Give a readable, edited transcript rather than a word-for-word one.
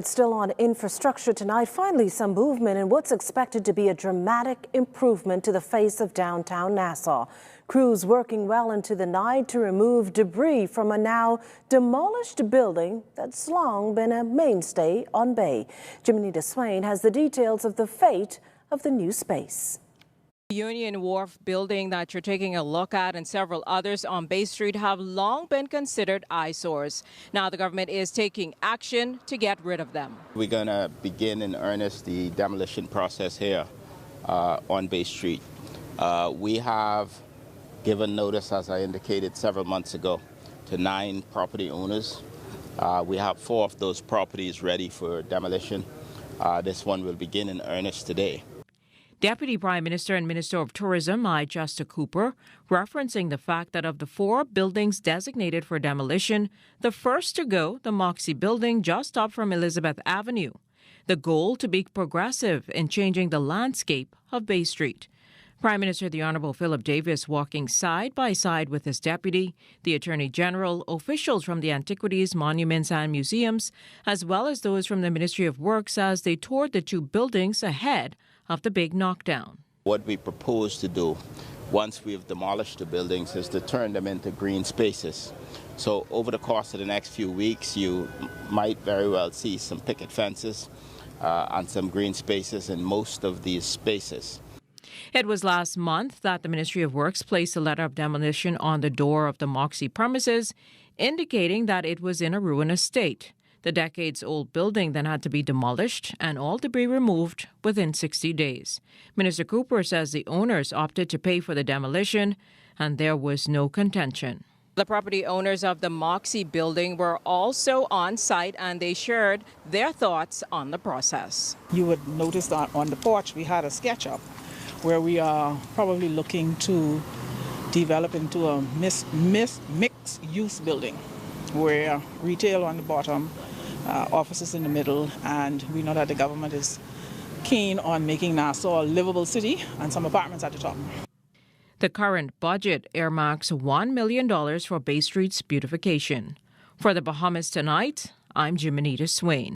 Still on infrastructure tonight, finally some movement in what's expected to be a dramatic improvement to the face of downtown Nassau. Crews working well into the night to remove debris from a now demolished building that's long been a mainstay on Bay. Jiminita Swain has the details of the fate of the new space. The Union Wharf building that you're taking a look at and several others on Bay Street have long been considered eyesores. Now the government is taking action to get rid of them. We're going to begin in earnest the demolition process here on Bay Street. We have given notice, as I indicated several months ago, to 9 property owners. We have 4 of those properties ready for demolition. This one will begin in earnest today. Deputy Prime Minister and Minister of Tourism, Justa Cooper, referencing the fact that of the 4 buildings designated for demolition, the first to go, the Moxie building just up from Elizabeth Avenue. The goal to be progressive in changing the landscape of Bay Street. Prime Minister the Honourable Philip Davis walking side by side with his deputy, the Attorney General, officials from the Antiquities, Monuments and Museums, as well as those from the Ministry of Works as they toured the 2 buildings ahead of the big knockdown. What we propose to do once we've demolished the buildings is to turn them into green spaces. So over the course of the next few weeks, you might very well see some picket fences and some green spaces in most of these spaces. It was last month that the Ministry of Works placed a letter of demolition on the door of the Moxie premises, indicating that it was in a ruinous state. The decades-old building then had to be demolished and all debris removed within 60 days. Minister Cooper says the owners opted to pay for the demolition and there was no contention. The property owners of the Moxie building were also on site and they shared their thoughts on the process. You would notice that on the porch we had a sketch up where we are probably looking to develop into a mixed-use building where retail on the bottom, offices in the middle, and we know that the government is keen on making Nassau a livable city and some apartments at the top. The current budget earmarks $1 million for Bay Street's beautification. For the Bahamas Tonight, I'm Jiminita Swain.